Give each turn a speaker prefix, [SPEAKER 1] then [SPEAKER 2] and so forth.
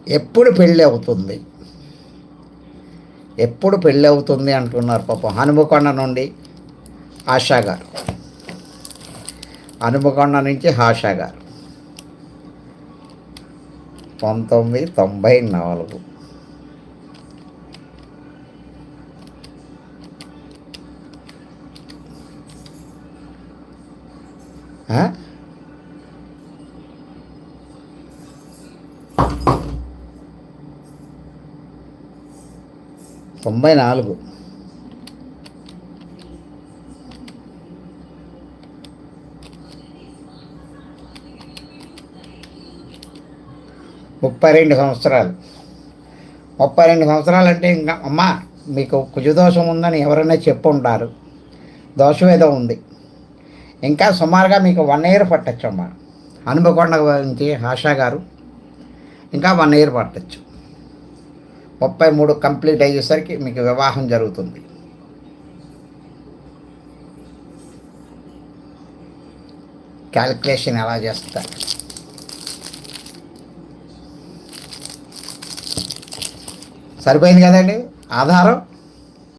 [SPEAKER 1] ఎప్పుడు పెళ్ళి అవుతుంది, ఎప్పుడు పెళ్ళి అవుతుంది అంటున్నారు పాపం. హనుమకొండ నుండి ఆశా గారు, హనుమకొండ నుంచి ఆశా గారు 1994. ఆ? 94. 32 సంవత్సరాలు. 32 సంవత్సరాలు అంటే ఇంకా అమ్మ మీకు కుజదోషం ఉందని ఎవరైనా చెప్పుంటారు. దోషం ఏదో ఉంది. ఇంకా సుమారుగా మీకు 1 ఇయర్ పట్టచ్చమ్మా. హనుమకొండ నుంచి ఆశా గారు ఇంకా 1 ఇయర్ పట్టచ్చు. 33 కంప్లీట్ అయ్యేసరికి మీకు వివాహం జరుగుతుంది. క్యాలిక్యులేషన్ ఎలా చేస్తారు? సరిపోయింది కదండి ఆధారం.